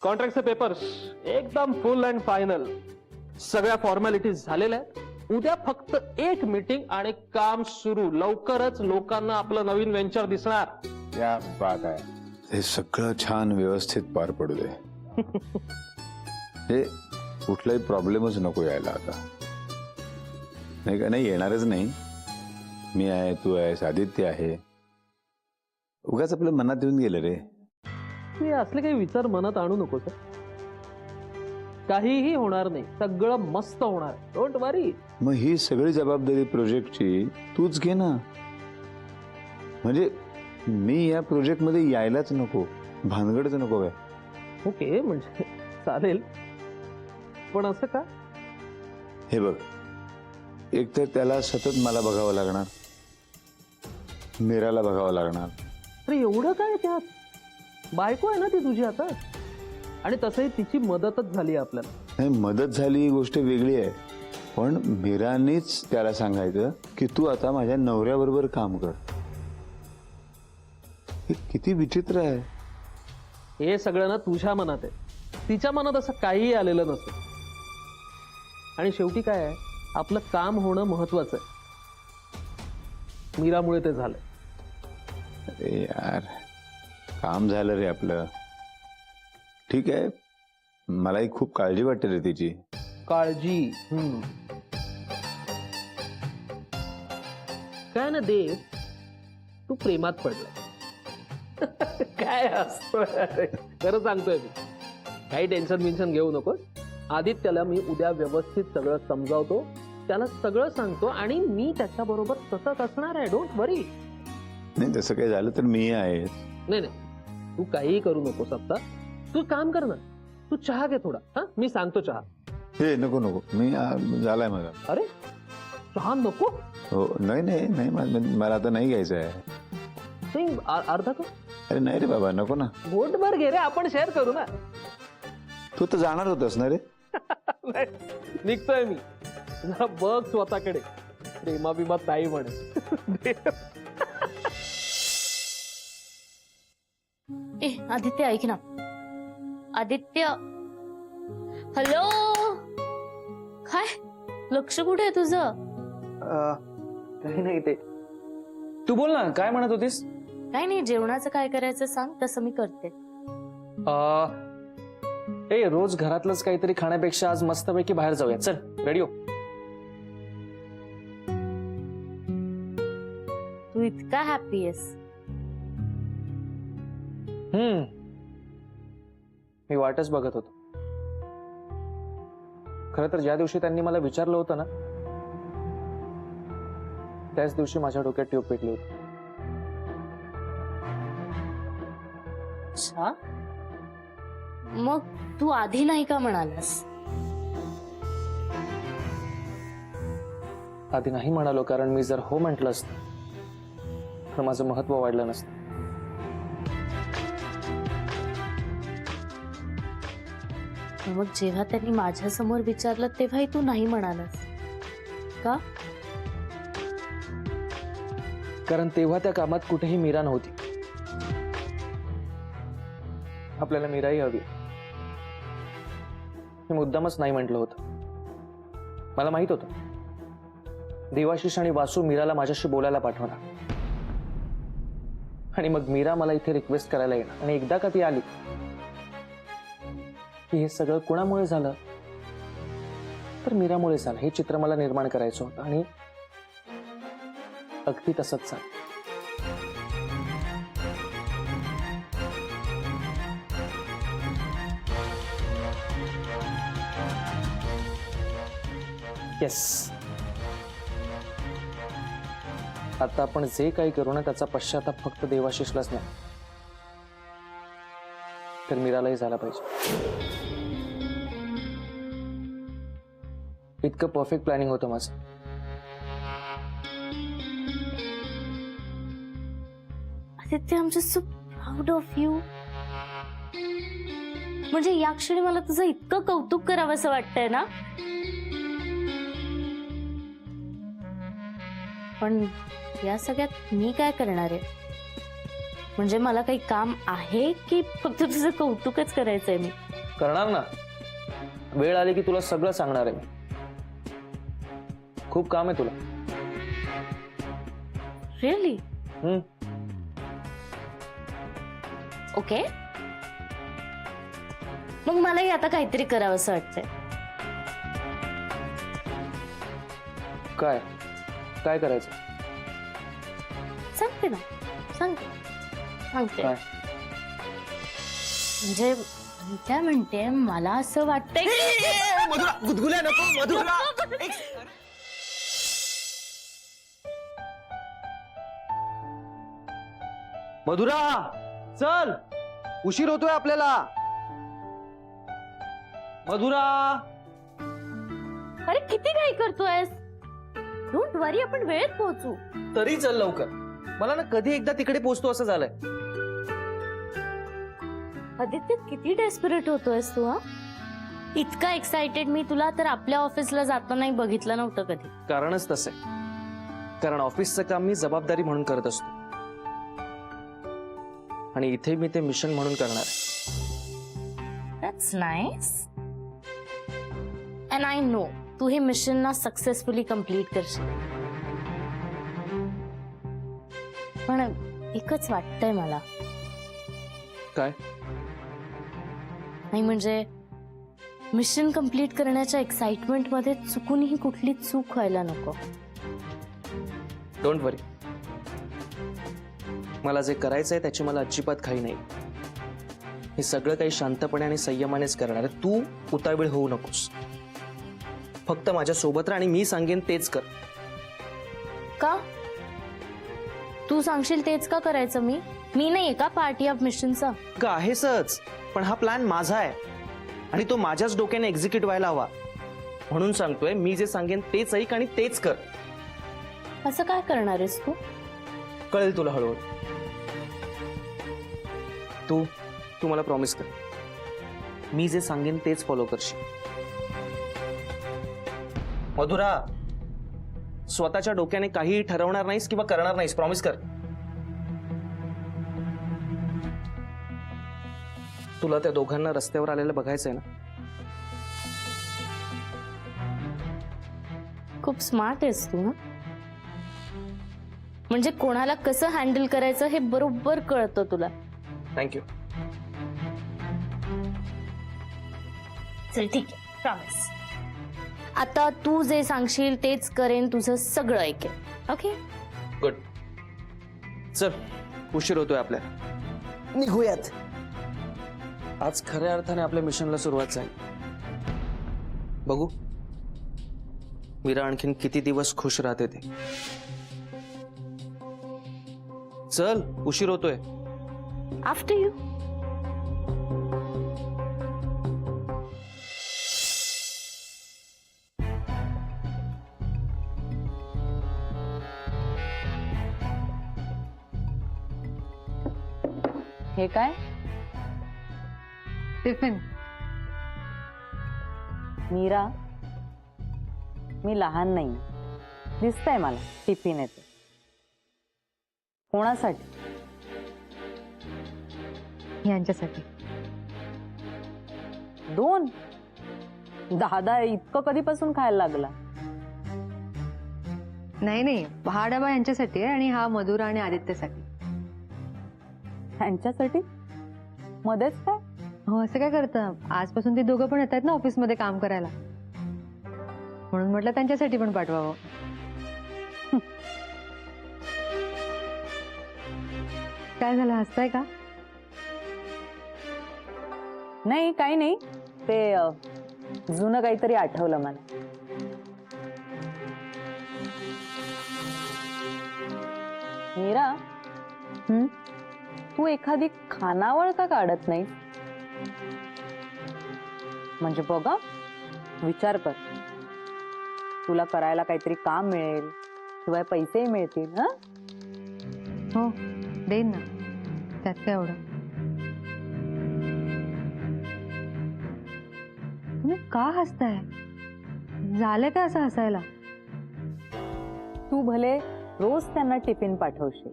कॉन्ट्रॅक्टचे papers एकदम फुल and final, सगळ्या formalities झालेल्या आहेत. उद्या फक्त एक मीटिंग आणि काम सुरू. लवकरच लोकांना आपलं नवीन व्हेंचर दिसणार. क्या बात आहे. हे सगळं छान व्यवस्थित पार पडू दे. हे कुठलाही प्रॉब्लेमच नको यायला आता. नाही का, नाही येणारच नाही. मी आहे, तू आहेस, आदित्य आहे. उगाच आपल्या मनात येऊन गेलं रे. हे असले काही विचार मनात आणू नको सर. काहीही होणार नाही, सगळं मस्त होणार. डोंट वरी. मग ही सगळी जबाबदारी प्रोजेक्टची तूच घे ना. म्हणजे मी या प्रोजेक्ट मध्ये यायलाच नको, भानगडच नको काय. ओके, म्हणजे चालेल, पण असं का? हे बघ, एक तर त्याला सतत मला बघावं लागणार, मीराला बघावं लागणार. अरे एवढं काय त्यात? बायको आहे ना ती तुझी आता. आणि तसंही तिची मदतच झाली आपल्याला. नाही, मदत झाली ही गोष्ट वेगळी आहे, पण मीरानीच त्याला सांगायचं की तू आता माझ्या नवऱ्याबरोबर काम कर. हे किती विचित्र आहे. हे सगळं ना तुझ्या मनात आहे. तिच्या मनात असं काहीही आलेलं नसतं. आणि शेवटी काय आहे, आपलं काम होणं महत्वाचं आहे. मीरामुळे ते झालंय. अरे यार, काम झालं रे आपलं. ठीक आहे, मलाही खूप काळजी वाटते रे तिची. काळजी काय ना देव, तू प्रेमात पडला. काय असतं, खरं सांगतोय मी. काही टेन्शन बिन्शन घेऊ नको. आदित्यला मी उद्या व्यवस्थित सगळं समजावतो, त्याला सगळं सांगतो आणि मी त्याच्याबरोबर सतत असणार आहे. डोंट वरी. नाही, तसं काही झालं तर मी आहे. नाही नाही, तू काहीही करू नकोस आता. तू काम कर ना, तू चहा घे थोडा. हा, मी सांगतो चहा. हे नको नको, मी झालाय माझा. अरे चहा नको? हो, नाही नाही नाही, मला आता नाही घ्यायचं आहे. नाही, अर्धा कप. अरे नाही रे बाबा, नको ना. घोटभर घे रे, आपण शेअर करू ना. तू तर जाणार होतास ना रे. नाही, निघतोय मी. जरा बघ स्वतःकडे. प्रेमा बिमा ताई म्हणे. ए आदित्य, ऐक ना. आदित्य, हॅलो. काय लक्ष कुठे आहे तुझं? काही नाही, ते तू बोल ना, काय म्हणत होतीस? काय नाही, जेवणाचं काय करायचं सांग, तसं मी करते. ए, रोज घरातलंच काहीतरी खाण्यापेक्षा आज मस्तपैकी बाहेर जाऊया. चल, रेडी हो. तू इतका हॅपी आहेस? मी वाटच बघत होतो. खरं तर ज्या दिवशी त्यांनी मला विचारलं होतं ना, त्याच दिवशी माझ्या डोक्यात ट्यूब पेटली होती. अच्छा, मग तू आधी नाही का म्हणालास? आधी नाही म्हणालो कारण मी जर हो म्हटलं असतं तर माझं महत्व वाढलं नसतं. मग जेव्हा त्यांनी माझ्या समोर विचारलं तेव्हाही तू नाही म्हणालास का? कारण तेव्हा त्या कामात कुठेही मीरा नव्हती. आपल्याला मीराही हवी. मी मुद्दामच नाही म्हटलं होतं. मला माहित होतं देवाशिष आणि वासू मीराला माझ्याशी बोलायला पाठवणार. आणि मग मीरा मला इथे रिक्वेस्ट करायला येणार. आणि एकदा का ती आली की हे सगळं कुणामुळे झालं, तर मीरामुळे झालं. हे चित्र मला निर्माण करायचं होतं आणि अगदी तसंच झालं. येस, आता आपण जे काही करू ना त्याचा पश्चाताप फक्त देवाशिषलाच नाही तर मीरालाही झाला पाहिजे. इतकं परफेक्ट प्लॅनिंग होतं माझं. Aditya, I am just so proud of you. म्हणजे या क्षणी मला तुझं इतकं कौतुक करावंसं वाटतंय ना. पण या सगळ्यात मी काय करणार आहे? म्हणजे मला काही काम आहे की फक्त तुझं कौतुकच करायचंय मी? करणार ना, वेळ आली की तुला सगळं सांगणार आहे मी. खूप काम आहे तुला. रिअली? हम्म. ओके, मग मलाही आता काहीतरी करावंसं वाटतंय. काय काय करायचं? सांगते ना, सांगते. काय? म्हणजे मी काय म्हणते, मला असं वाटतंय की मधुरा, गुदगुल्या नको मधुरा. मधुरा, चल, उशीर होतोय आपल्याला. मधुरा, अरे किती घाई करतोयस? डोंट वरी, आपण वेळेत पोहोचू. तरी चल लवकर. मला ना कधी एकदा तिकडे पोहोचतो असं झालंय. आदित्य, किती डेस्परेट होतोयस तू? हा, इतका एक्साइटेड मी तुला तर आपल्या ऑफिसला जातानाही बघितलं नव्हतं कधी. कारणच तसं आहे. कारण ऑफिसचं काम मी जबाबदारी म्हणून करत असतो आणि इथे मी ते मिशन म्हणून करणार आहे. That's nice. And I know तू हे मिशन ना सक्सेसफुली कम्प्लीट करशील. पण एकच वाटतंय मला. काय? नाही म्हणजे मिशन कम्प्लीट करण्याच्या एक्साइटमेंट मध्ये चुकूनही कुठली चूक व्हायला नको. डोंट वरी, मला जे करायचंय त्याची मला अजिबात घाई नाही. हे सगळं काही शांतपणे आणि संयमानेच करणार आहे. तू उतावीळ होऊ नकोस. फक्त माझ्या सोबत राहा आणि मी सांगेन तेच कर. का? तू सांगशील तेच का करायचं? मी नाहीये का पार्टी ऑफ मिशनचा? का आहेसच, पण हा प्लॅन माझा आहे आणि तो माझ्याच डोक्याने एक्झिक्यूट व्हायला हवा. म्हणून सांगतोय, मी जे सांगेन तेच ऐक आणि तेच कर. असं काय करणार आहेस तू? कळेल तुला हळूहळू. तू मला प्रॉमिस कर, मी जे सांगेन तेच फॉलो करशील. मधुरा, स्वतःच्या डोक्याने काहीही ठरवणार नाहीस किंवा करणार नाहीस. प्रॉमिस कर. तुला त्या दोघांना रस्त्यावर आलेलं बघायचंय ना? खूप स्मार्ट आहेस तू. ना म्हणजे कोणाला कसं हँडल करायचं हे बरोबर कळतं तुला. थँक्यू. चल ठीक आहे, प्रॉमिस. आता तू जे सांगशील तेच करेन, तुझं सगळं ऐकेन. ओके? गुड. चल, उशीर होतोय आपल्याला. निघूयात. आज खऱ्या अर्थाने आपल्या मिशनला सुरुवात झाली. बघू मीरा आणखीन किती दिवस खुश राहते ते. चल, उशीर होतोय. After you. हे काय? टिफिन. मीरा, मी लहान नाही, दिसतंय मला टिफिन येते. कोणासाठी? यांच्यासाठी. 2 10 इतकं कधीपासून खायला लागला? नाही, हा डबा यांच्यासाठी आहे आणि हा मधुरा आणि आदित्यसाठी. त्यांच्यासाठी? मध्येच काय? हो, असं काय करतं? आजपासून ते दोघं पण येत आहेत ना ऑफिसमध्ये काम करायला, म्हणून म्हटलं त्यांच्यासाठी पण पाठवावं. काय झालं, हसताय का? नाही, काही नाही. ते जुनं काहीतरी आठवलं मला. मीरा, तू एखादी खानावळ का काढत नाही? म्हणजे बघा, विचार कर, तुला करायला काहीतरी काम मिळेल, शिवाय पैसेही मिळतील. हा, हो, देईन ना, त्यात काय एवढं. तुम्ही का हसताय? झालं का असं हसायला? तू भले रोज त्यांना टिफिन पाठवशील,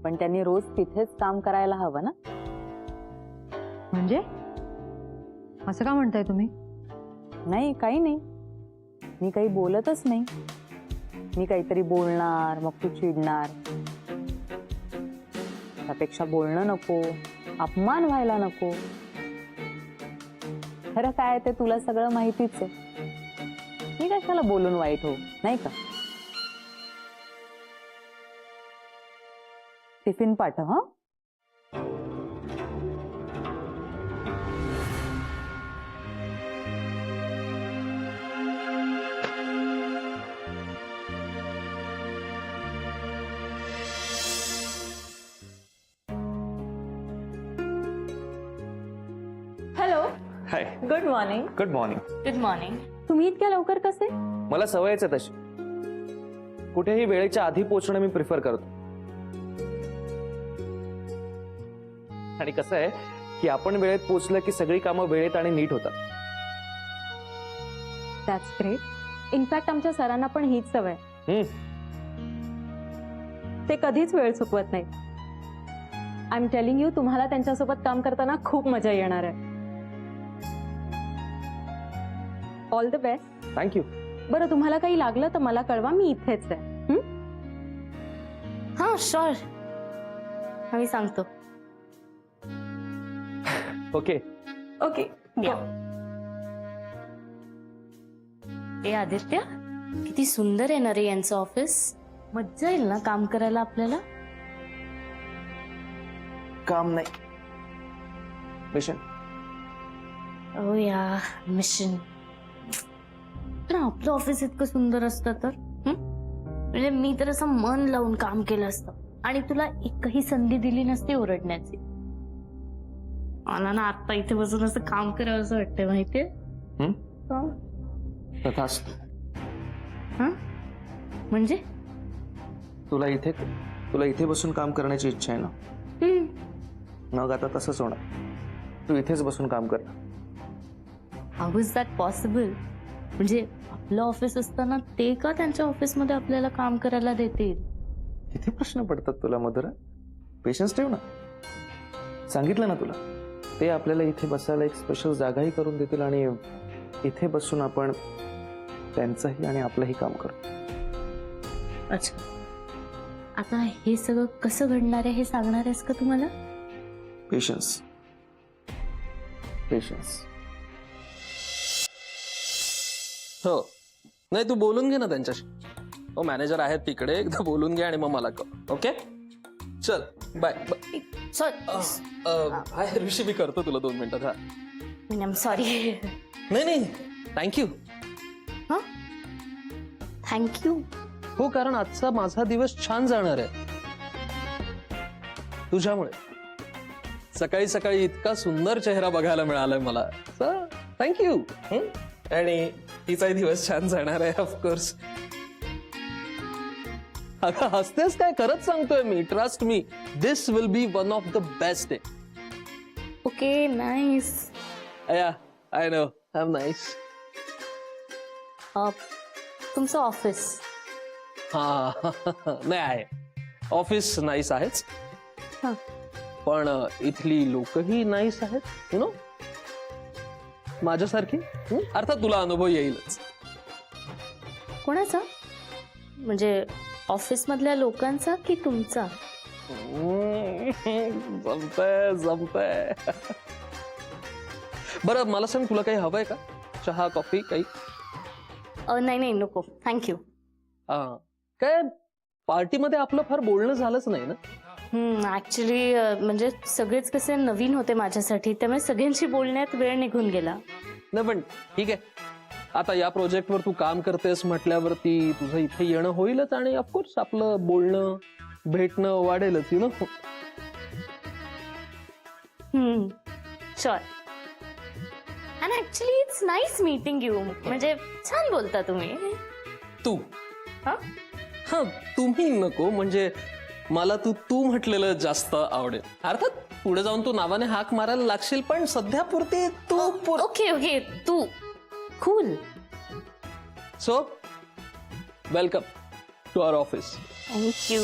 पण त्यांनी रोज तिथेच काम करायला हवं ना. म्हणजे असं का म्हणताय तुम्ही? नाही, काही नाही. मी काही बोलतच नाही. मी काहीतरी बोलणार, मग तू चिडणार. त्यापेक्षा बोलणं नको, अपमान व्हायला नको. खरं काय ते तुला सगळं माहितीच आहे. मी कशाला बोलून वाईट हो, नाही का? टिफिन पाठव हा. Hello, hi, good morning. Good morning. Good morning. तुम्ही इतक्या लवकर कसे? मला सवयच आहे तशी. कुठेही वेळेच्या आधी पोहोचणं मी प्रिफर करतो. आणि कसं आहे की आपण वेळेत पोहोचलं की सगळी कामं वेळेत आणि नीट होतात. That's great. इनफॅक्ट आमच्या सरांना पण हीच सवय. ते कधीच वेळ चुकवत नाही. आय एम टेलिंग यू, तुम्हाला त्यांच्यासोबत काम करताना खूप मजा येणार आहे. All the best. थँक्यू. बरं, तुम्हाला काही लागलं तर मला कळवा, मी इथेच आहे. हा शुअर, आम्ही सांगतो. ओके. ओके. ए आदित्य, किती सुंदर आहे ना रे यांचं ऑफिस. मज्जा येईल ना काम करायला आपल्याला. काम नाही, मिशन. ओ या मिशन. पण आपलं ऑफिस इतकं सुंदर असतं तर म्हणजे मी तर असं मन लावून काम केलं असतं आणि तुला एकही संधी दिली नसती ओरडण्याची. मला ना आता इथे बसून असं काम करावं असं वाटतंय, माहितीये. तथास्तु. हा म्हणजे तुला इथे बसून काम करण्याची इच्छा आहे ना? मग आता तसंच होणार. तू इथेच बसून काम कर. How is that possible? म्हणजे आपलं ऑफिस असताना ते का त्यांच्या ऑफिसमध्ये आपल्याला काम करायला देतील? किती प्रश्न पडतात तुला मधुरा. पेशन्स ठेव ना. सांगितलं ना तुला, ते आपल्याला इथे बसायला एक स्पेशल जागाही करून देतील आणि इथे बसून आपण त्यांचंही आणि आपलंही काम करू. अच्छा, आता हे सगळं कसं घडणार आहे हे सांगणार आहेस का तुम्हाला? पेशन्स. पेशन्स. हो, नाही तू बोलून घे ना त्यांच्याशी. हो, मॅनेजर आहेत तिकडे, एकदा बोलून घे आणि मग मला कर. ओके, चल बाय. हाय ऋषी, मी करतो तुला 2 मिनिटात. हा, आय एम सॉरी. नाही थँक्यू. हा, थँक्यू. हो, कारण आजचा माझा दिवस छान जाणार आहे तुझ्यामुळे. सकाळी सकाळी इतका सुंदर चेहरा बघायला मिळालाय मला. थँक्यू. आणि तिचाही दिवस छान जाणार आहे ऑफकोर्स. अगं हसतेस काय? खरंच सांगतोय मी. Trust me, this will be one of the best day. Okay, nice. Yeah, I know, I am nice. तुमचं ऑफिस? हा नाही आहे. ऑफिस नाईस आहेच, हा. पण इथली लोकही नाईस आहेत. यु नो, माझ्यासारखी. अर्थात तुला अनुभव येईलच. कोणाचा? म्हणजे ऑफिस मधल्या लोकांचा की तुमचा? जमतंय. बरं मला सांग, तुला काही हवंय का? चहा, कॉफी काही? नाही नको, थँक्यू. काय पार्टीमध्ये आपलं फार बोलणं झालंच नाही ना? ऍक्च्युली म्हणजे सगळेच कसे नवीन होते माझ्यासाठी, त्यामुळे सगळ्यांशी बोलण्यात वेळ निघून गेला. नाही पण ठीक आहे, आता या प्रोजेक्टवर तू काम करतेस म्हटल्यावरती तुझं इथे येणं होईलच आणि ऑफकोर्स आपलं बोलणं भेटणं वाढेलच. You know. Sure. And actually it's nice meeting you. म्हणजे छान बोलता तुम्ही. तू हा, तुम्ही नको, म्हणजे मला तू म्हटलेलं जास्त आवडेल. अर्थात पुढे जाऊन तू नावाने हाक मारायला लागशील, पण सध्या पुरती तू. ओके, तू cool. So welcome to our office. Thank you.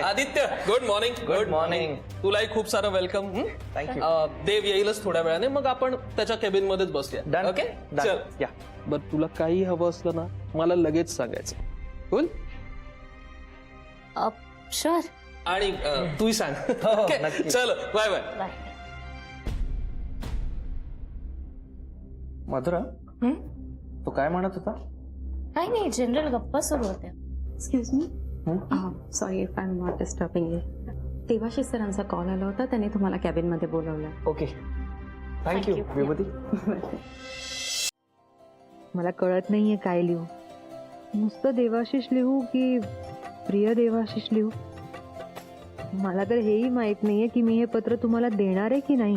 Aditya good morning. Good morning. तुलाही खूप सारं वेलकम. Thank you. देव येईलच थोड्या वेळाने, मग आपण त्याच्या केबिन मध्येच बसूया. Done. Okay Done. चल. या. बरं तुला काही हवं असलं ना मला लगेच सांगायचं. बोल. शुअर. आणि तूही सांग. हो, Okay? नक्की. चल बाय बाय. बाय. मधुरा तो काय म्हणत होता? काही नाही, जनरल गप्पा सुरू होत्या. Excuse me sorry if I am not disturbing you. Devashish सरांचा कॉल आला होता, त्यांनी तुम्हाला कॅबिन मध्ये बोलवलं. Okay thank you you. विभूती. मला कळत नाहीये काय लिहू. नुसतं देवाशिष लिहू की प्रिय देवाशिष लिहू. मला तर हेही माहित नाहीये की मी हे पत्र तुम्हाला देणार आहे की नाही.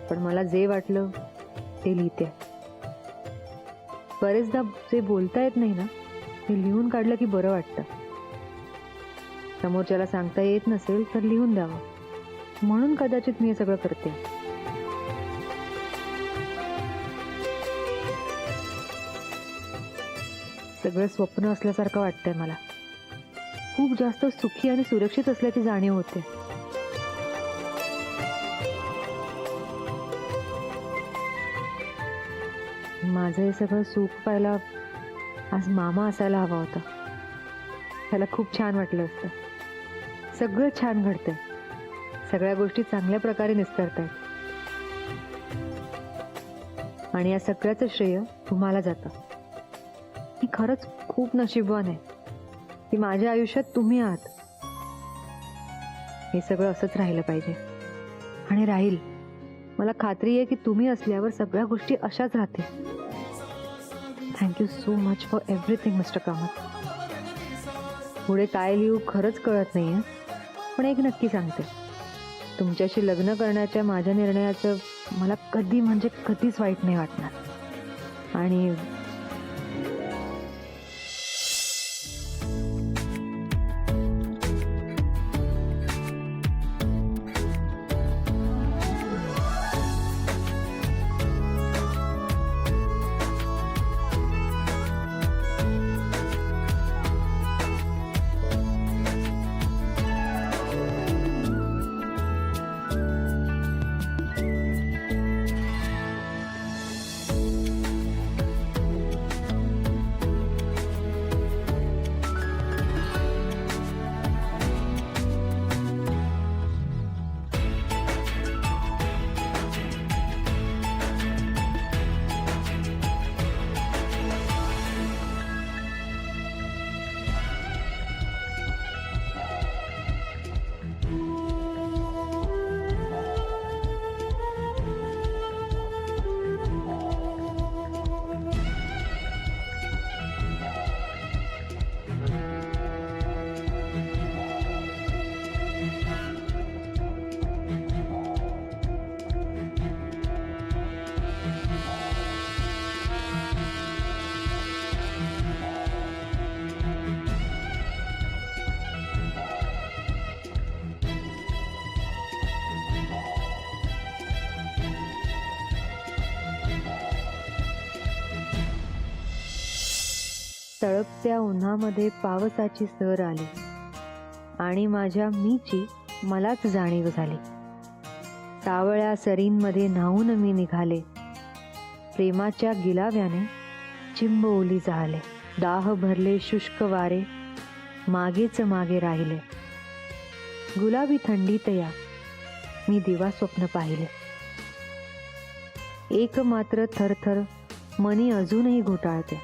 पण मला जे वाटलं ते लिहिते. बरेचदा जे बोलता येत नाही ना ते लिहून काढलं की बरं वाटतं. समोरच्याला सांगता येत नसेल तर लिहून द्यावं, म्हणून कदाचित मी हे सगळं करते. सगळं स्वप्न असल्यासारखं वाटतंय मला. खूप जास्त सुखी आणि सुरक्षित असल्याची जाणीव होते. माझं हे सगळं सुख पाहायला आज मामा असायला हवा होता. त्याला खूप छान वाटलं असतं. सगळं छान घडतंय. सगळ्या गोष्टी चांगल्या प्रकारे निस्तरतायत. आणि या सगळ्याचं श्रेय तुम्हाला जातं. मी खरंच खूप नशीबवान आहे की माझ्या आयुष्यात तुम्ही आहात. हे सगळं असंच राहिलं पाहिजे आणि राहील. मला खात्री आहे की तुम्ही असल्यावर सगळ्या गोष्टी अशाच राहतील. Thank you so much for everything mister Kamat. पुढे काय लिहू खरंच कळत नाहीये, पण एक नक्की सांगते, तुमच्याशी लग्न करण्याच्या माझ्या निर्णयाचं मला कधी म्हणजे कधीच वाईट नाही वाटणार. आणि तळपत्या उन्हामध्ये पावसाची सर आली आणि माझ्या मीची मलाच जाणीव झाली. सावळ्या सरींमध्ये न्हाऊन मी निघाले. प्रेमाच्या गिलाव्याने चिंब ओली झाले. दाह भरले शुष्क वारे मागेच मागे राहिले. गुलाबी थंडीत या मी दिवा स्वप्न पाहिले. एक मात्र थरथर मनी अजूनही घोटाळते.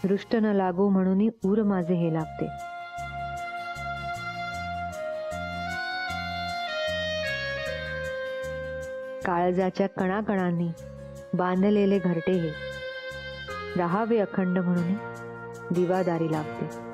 दृष्ट न लागो म्हणून ऊर माझे हे लागते. काळजाच्या कणाकणांनी बांधलेले घरटे हे राहावे अखंड म्हणून दिवादारी लागते.